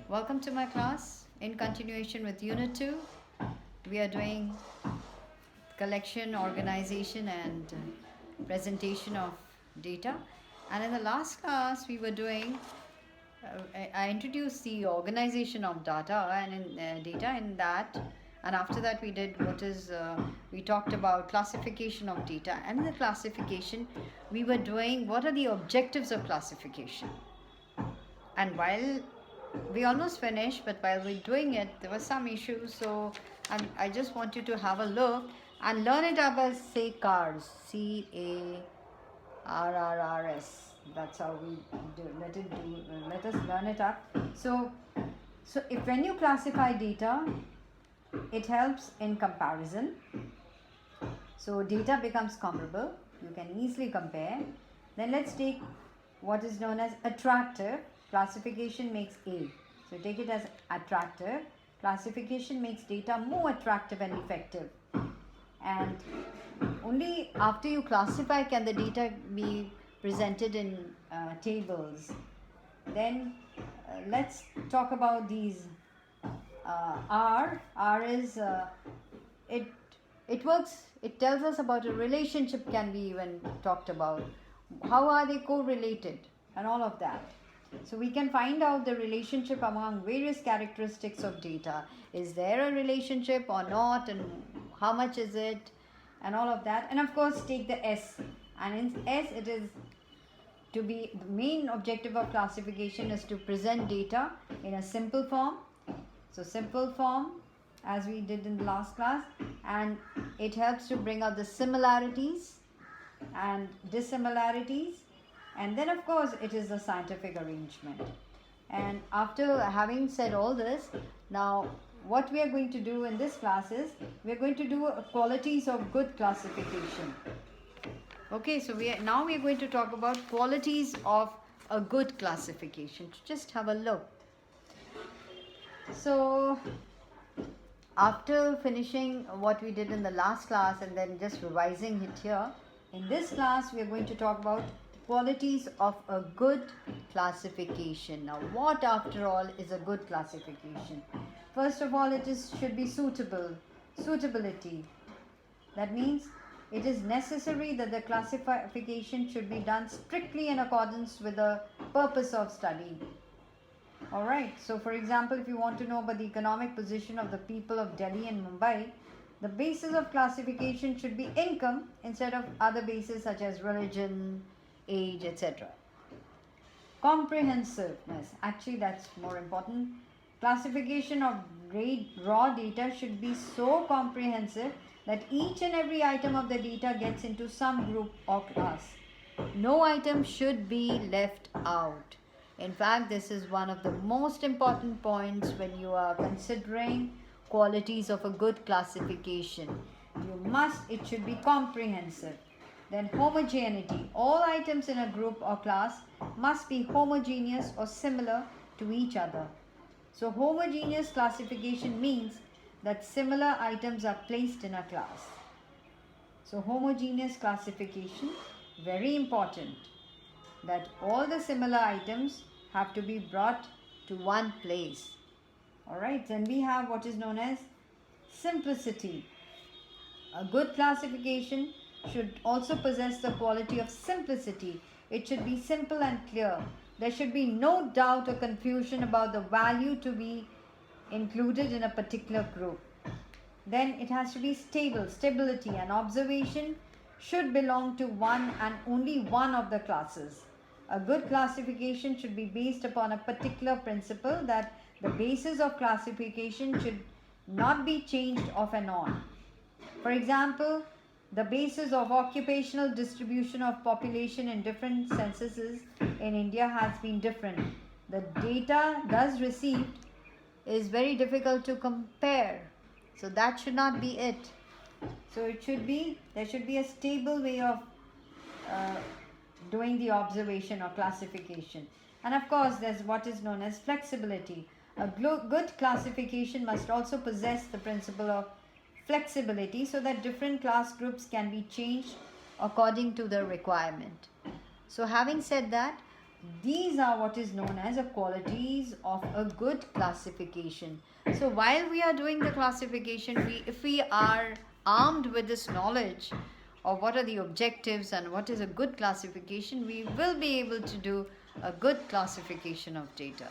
Welcome to my class. In continuation with Unit 2, we are doing collection, organization and presentation of data. And in the last class, we were doing, I introduced the organization of data and data in that. And after that, we talked about classification of data. And in the classification, we were doing what are the objectives of classification. And while we almost finished, but while we're doing it, there were some issues. So I just want you to have a look and learn it up as, say, CARS, CARRRS. That's how we do. Let us learn it up. So if when you classify data, it helps in comparison. So data becomes comparable. You can easily compare. Then let's take what is known as attractive. Classification makes A. So take it as attractive. Classification makes data more attractive and effective. And only after you classify can the data be presented in tables. Then let's talk about these. R is it works. It tells us about a relationship can be even talked about. How are they correlated and all of that. So we can find out the relationship among various characteristics of data. Is there a relationship or not, and how much is it, and all of that. And of course take the S. And in S it is to be the main objective of classification is to present data in a simple form. So simple form as we did in the last class, and it helps to bring out the similarities and dissimilarities. And then of course it is the scientific arrangement. And after having said all this, now what we are going to do in this class is we are going to do qualities of good classification. Okay, so we are going to talk about qualities of a good classification. Just have a look. So after finishing what we did in the last class and then just revising it here, in this class we are going to talk about qualities of a good classification. Now what after all is a good classification? First of all, should be suitability. That means it is necessary that the classification should be done strictly in accordance with the purpose of study. Alright, so for example, if you want to know about the economic position of the people of Delhi and Mumbai, the basis of classification should be income instead of other bases such as religion, age, etc. Comprehensiveness, actually that's more important. Classification of raw data should be so comprehensive that each and every item of the data gets into some group or class. No item should be left out. In fact, this is one of the most important points when you are considering qualities of a good classification. It should be comprehensive. Then homogeneity. All items in a group or class must be homogeneous or similar to each other. So homogeneous classification means that similar items are placed in a class. So homogeneous classification, very important, that all the similar items have to be brought to one place. Alright, then we have what is known as simplicity. A good classification should also possess the quality of simplicity. It should be simple and clear. There should be no doubt or confusion about the value to be included in a particular group. Then it has to be stability. An observation should belong to one and only one of the classes. A good classification should be based upon a particular principle that the basis of classification should not be changed off and on. For example, the basis of occupational distribution of population in different censuses in India has been different. The data thus received is very difficult to compare. So that should not be it. So there should be a stable way of doing the observation or classification. And of course, there's what is known as flexibility. A good classification must also possess the principle of flexibility so that different class groups can be changed according to the requirement. So having said that, These are what is known as the qualities of a good classification. So while we are doing the classification, if we are armed with this knowledge of what are the objectives and what is a good classification, we will be able to do a good classification of data.